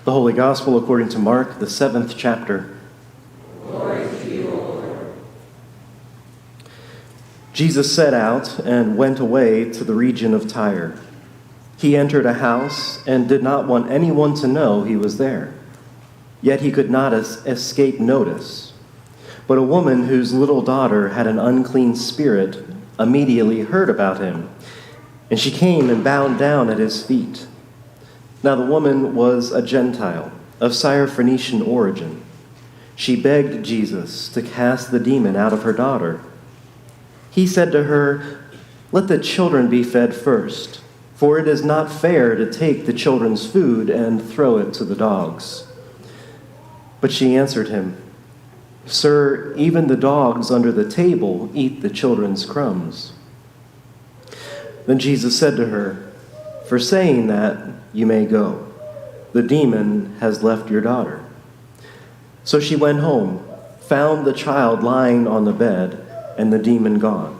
The Holy Gospel according to Mark, the 7th chapter. Glory to you, O Lord. Jesus set out and went away to the region of Tyre. He entered a house and did not want anyone to know he was there. Yet he could not escape notice. But a woman whose little daughter had an unclean spirit immediately heard about him, and she came and bowed down at his feet. Now the woman was a Gentile, of Syrophoenician origin. She begged Jesus to cast the demon out of her daughter. He said to her, "Let the children be fed first, for it is not fair to take the children's food and throw it to the dogs." But she answered him, "Sir, even the dogs under the table eat the children's crumbs." Then Jesus said to her, "For saying that, you may go. The demon has left your daughter." So she went home, found the child lying on the bed, and the demon gone.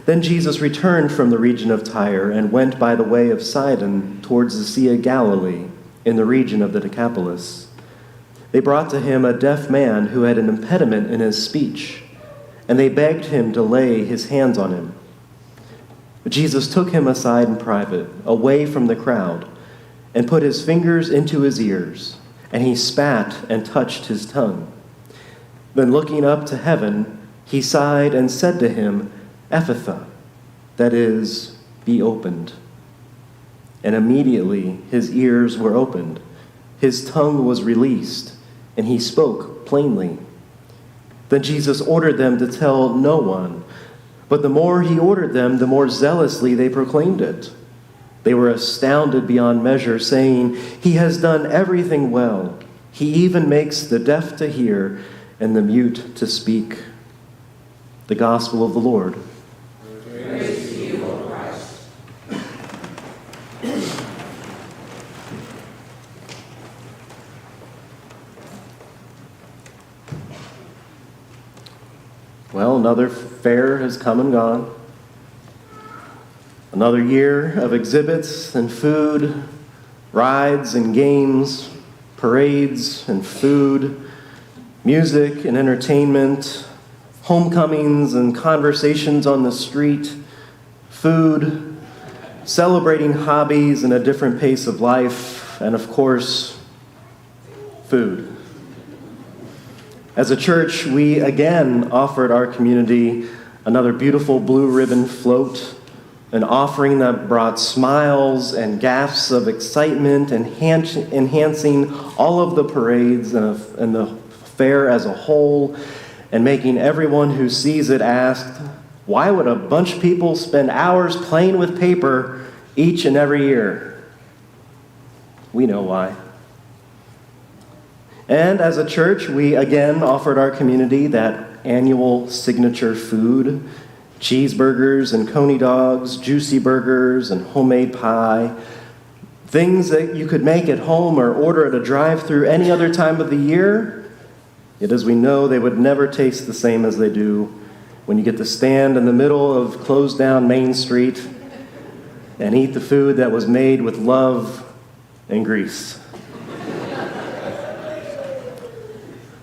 Then Jesus returned from the region of Tyre and went by the way of Sidon towards the Sea of Galilee, in the region of the Decapolis. They brought to him a deaf man who had an impediment in his speech, and they begged him to lay his hands on him. But Jesus took him aside in private, away from the crowd, and put his fingers into his ears, and he spat and touched his tongue. Then looking up to heaven, he sighed and said to him, "Ephphatha," that is, "be opened." And immediately his ears were opened, his tongue was released, and he spoke plainly. Then Jesus ordered them to tell no one, but the more he ordered them, the more zealously they proclaimed it. They were astounded beyond measure, saying, "He has done everything well. He even makes the deaf to hear and the mute to speak." The Gospel of the Lord. Praise to you, O Christ. Well, another fair has come and gone. Another year of exhibits and food, rides and games, parades and food, music and entertainment, homecomings and conversations on the street, food, celebrating hobbies and a different pace of life, and of course, food. As a church, we again offered our community another beautiful blue ribbon float, an offering that brought smiles and gasps of excitement, enhancing all of the parades and the fair as a whole, and making everyone who sees it ask, why would a bunch of people spend hours playing with paper each and every year? We know why. And as a church, we again offered our community that annual signature food, cheeseburgers and coney dogs, juicy burgers and homemade pie, things that you could make at home or order at a drive-thru any other time of the year. Yet as we know, they would never taste the same as they do when you get to stand in the middle of closed-down Main Street and eat the food that was made with love and grease.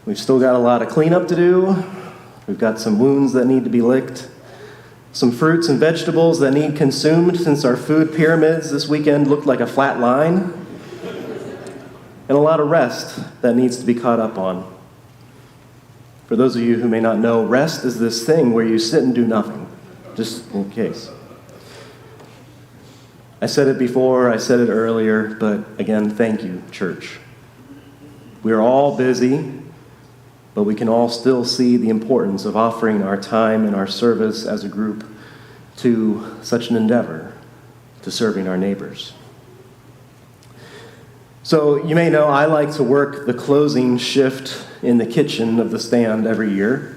We've still got a lot of cleanup to do. We've got some wounds that need to be licked, some fruits and vegetables that need consumed since our food pyramids this weekend looked like a flat line, and a lot of rest that needs to be caught up on. For those of you who may not know, rest is this thing where you sit and do nothing, just in case. I said it before, I said it earlier, but again, thank you, church. We are all busy, but we can all still see the importance of offering our time and our service as a group to such an endeavor, to serving our neighbors. So you may know I like to work the closing shift in the kitchen of the stand every year.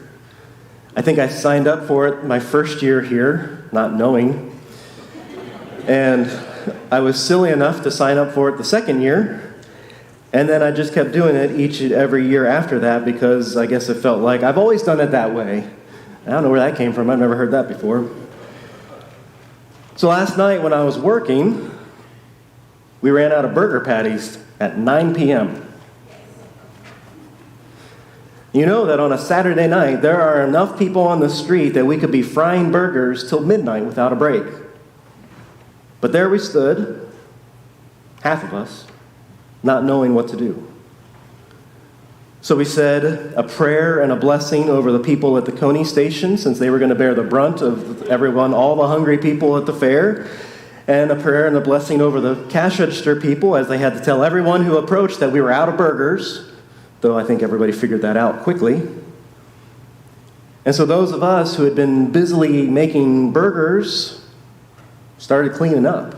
I think I signed up for it my first year here, not knowing. And I was silly enough to sign up for it the second year. And then I just kept doing it each and every year after that because I guess it felt like I've always done it that way. I don't know where that came from. I've never heard that before. So last night when I was working, We ran out of burger patties at 9 p.m. You know that on a Saturday night, there are enough people on the street that we could be frying burgers till midnight without a break. But there we stood, half of us, not knowing what to do. So we said a prayer and a blessing over the people at the Coney station, since they were going to bear the brunt of everyone, all the hungry people at the fair, and a prayer and a blessing over the cash register people, as they had to tell everyone who approached that we were out of burgers, though I think everybody figured that out quickly. And so those of us who had been busily making burgers started cleaning up.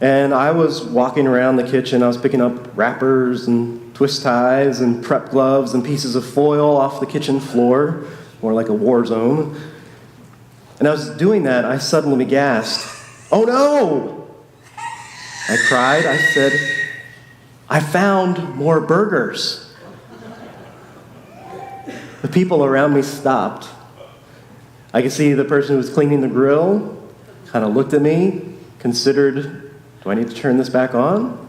And I was walking around the kitchen. I was picking up wrappers and twist ties and prep gloves and pieces of foil off the kitchen floor, more like a war zone. And I was doing that, I suddenly gasped, "Oh no!" I cried. I said, "I found more burgers." The people around me stopped. I could see the person who was cleaning the grill kind of looked at me, considered, do I need to turn this back on?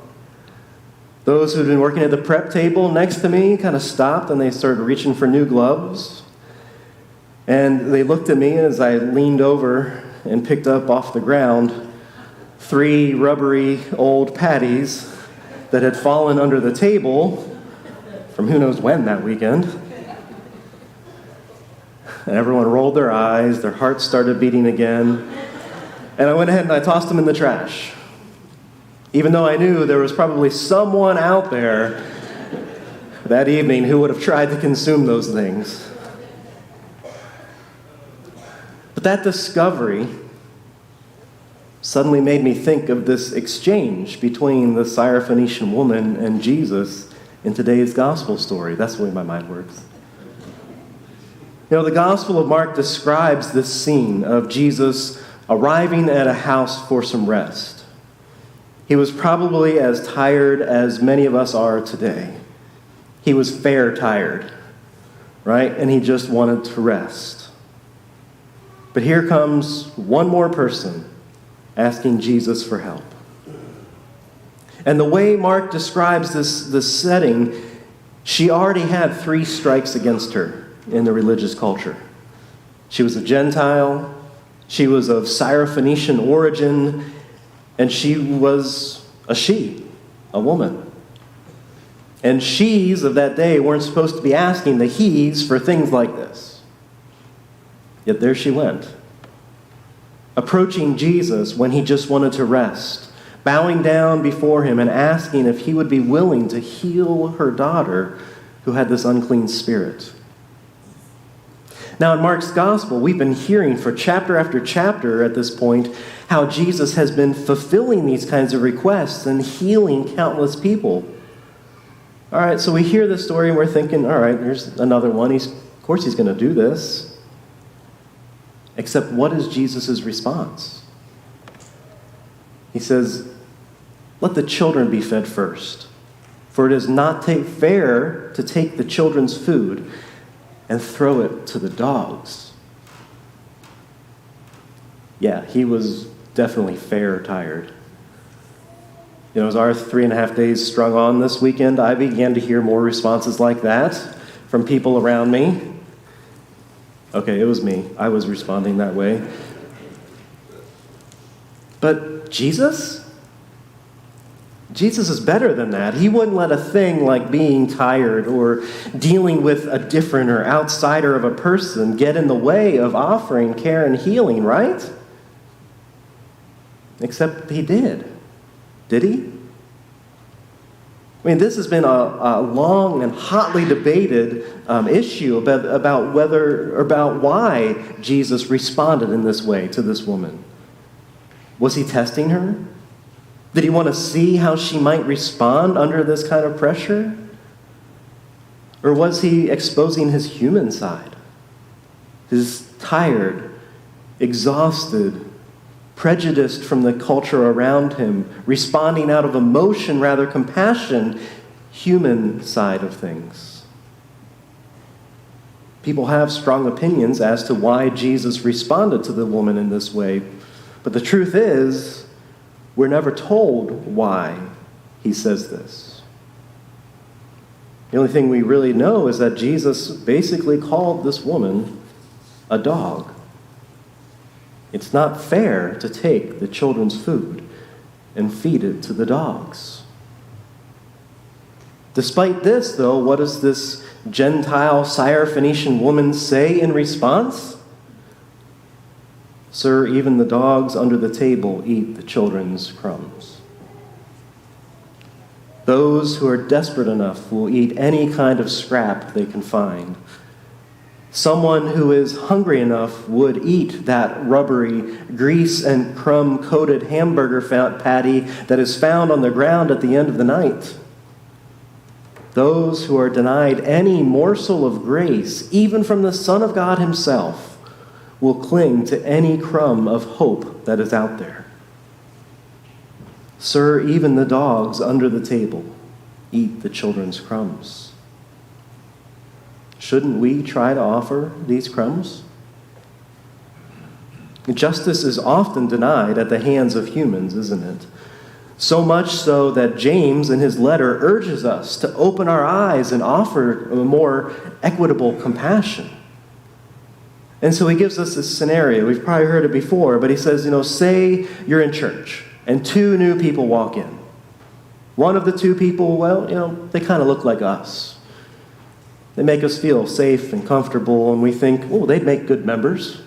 Those who had been working at the prep table next to me kind of stopped and they started reaching for new gloves. And they looked at me as I leaned over and picked up off the ground 3 rubbery old patties that had fallen under the table from who knows when that weekend. And everyone rolled their eyes, their hearts started beating again. And I went ahead and I tossed them in the trash. Even though I knew there was probably someone out there that evening who would have tried to consume those things. But that discovery suddenly made me think of this exchange between the Syrophoenician woman and Jesus in today's gospel story. That's the way my mind works. You know, the Gospel of Mark describes this scene of Jesus arriving at a house for some rest. He was probably as tired as many of us are today. He was fair tired, right? And he just wanted to rest. But here comes one more person asking Jesus for help. And the way Mark describes this setting, she already had 3 strikes against her in the religious culture. She was a Gentile, she was of Syrophoenician origin, and she was a woman. And she's of that day weren't supposed to be asking the he's for things like this. Yet there she went, approaching Jesus when he just wanted to rest, bowing down before him and asking if he would be willing to heal her daughter who had this unclean spirit. Now, in Mark's gospel, we've been hearing for chapter after chapter at this point how Jesus has been fulfilling these kinds of requests and healing countless people. All right, so we hear this story and we're thinking, all right, there's another one. Of course he's going to do this. Except what is Jesus' response? He says, "Let the children be fed first, for it is not fair to take the children's food and throw it to the dogs." Yeah, he was definitely fair tired. You know, as our 3.5 days strung on this weekend, I began to hear more responses like that from people around me. Okay, it was me. I was responding that way. But Jesus? Jesus is better than that. He wouldn't let a thing like being tired or dealing with a different or outsider of a person get in the way of offering care and healing, right? Except he did. Did he? I mean, this has been a long and hotly debated issue about why Jesus responded in this way to this woman. Was he testing her? Did he want to see how she might respond under this kind of pressure? Or was he exposing his human side? His tired, exhausted, prejudiced from the culture around him, responding out of emotion, rather compassion, human side of things. People have strong opinions as to why Jesus responded to the woman in this way. But the truth is, We're never told why he says this. The only thing we really know is that Jesus basically called this woman a dog. It's not fair to take the children's food and feed it to the dogs. Despite this, though, what does this Gentile Syrophoenician woman say in response? Sir, even the dogs under the table eat the children's crumbs. Those who are desperate enough will eat any kind of scrap they can find. Someone who is hungry enough would eat that rubbery, grease and crumb-coated hamburger patty that is found on the ground at the end of the night. Those who are denied any morsel of grace, even from the Son of God himself, will cling to any crumb of hope that is out there. Sir, even the dogs under the table eat the children's crumbs. Shouldn't we try to offer these crumbs? Justice is often denied at the hands of humans, isn't it? So much so that James, in his letter, urges us to open our eyes and offer a more equitable compassion. And so he gives us this scenario. We've probably heard it before, but he says, say you're in church and two new people walk in. One of the two people, they kind of look like us. They make us feel safe and comfortable, and we think, they'd make good members.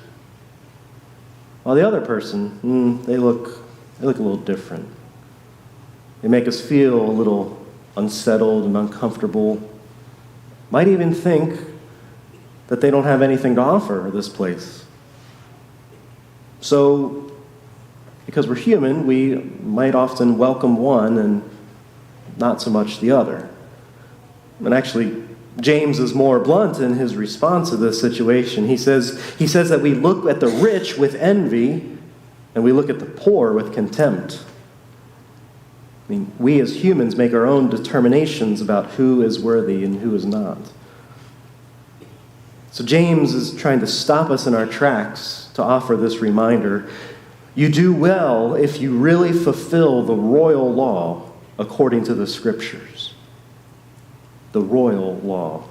While the other person, they look a little different. They make us feel a little unsettled and uncomfortable. Might even think that they don't have anything to offer this place. So, because we're human, we might often welcome one and not so much the other. And actually, James is more blunt in his response to this situation. He says that we look at the rich with envy and we look at the poor with contempt. We as humans make our own determinations about who is worthy and who is not. So James is trying to stop us in our tracks to offer this reminder. You do well if you really fulfill the royal law according to the Scriptures. The royal law.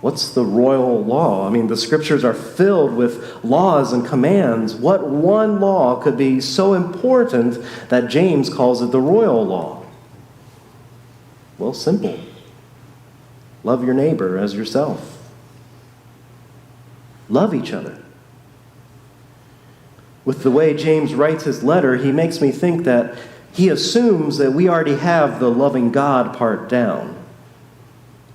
What's the royal law? The Scriptures are filled with laws and commands. What one law could be so important that James calls it the royal law? Well, simple. Love your neighbor as yourself. Love each other. With the way James writes his letter, he makes me think that he assumes that we already have the loving God part down.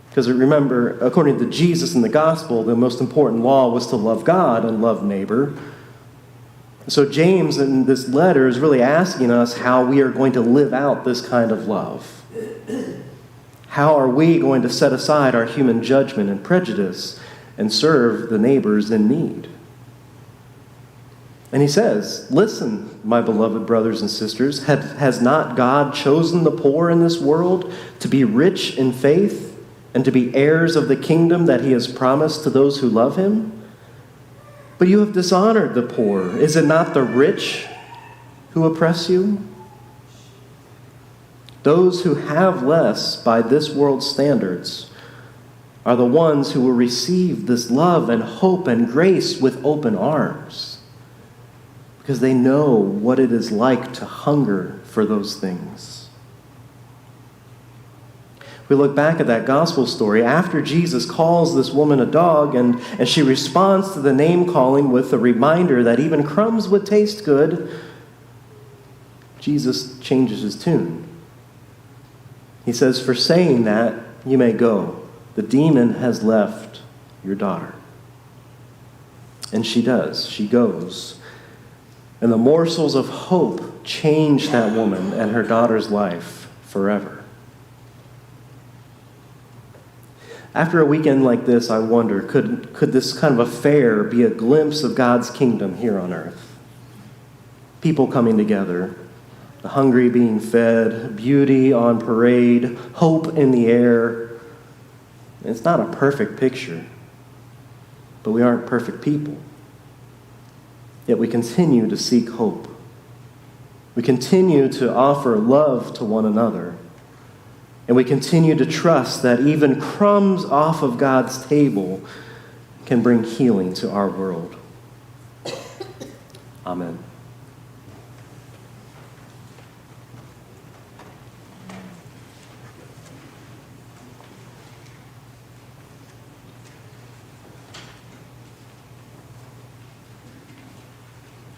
Because remember, according to Jesus in the gospel, the most important law was to love God and love neighbor. So James in this letter is really asking us how we are going to live out this kind of love. How are we going to set aside our human judgment and prejudice and serve the neighbors in need? And he says, listen, my beloved brothers and sisters, has not God chosen the poor in this world to be rich in faith and to be heirs of the kingdom that he has promised to those who love him? But you have dishonored the poor. Is it not the rich who oppress you? Those who have less by this world's standards are the ones who will receive this love and hope and grace with open arms, because they know what it is like to hunger for those things. We look back at that gospel story after Jesus calls this woman a dog, and she responds to the name calling with a reminder that even crumbs would taste good. Jesus changes his tune. He says, for saying that, you may go. The demon has left your daughter. And she does. She goes. And the morsels of hope changed that woman and her daughter's life forever. After a weekend like this, I wonder, could this kind of affair be a glimpse of God's kingdom here on earth? People coming together, the hungry being fed, beauty on parade, hope in the air. It's not a perfect picture, but we aren't perfect people. Yet we continue to seek hope. We continue to offer love to one another. And we continue to trust that even crumbs off of God's table can bring healing to our world. Amen.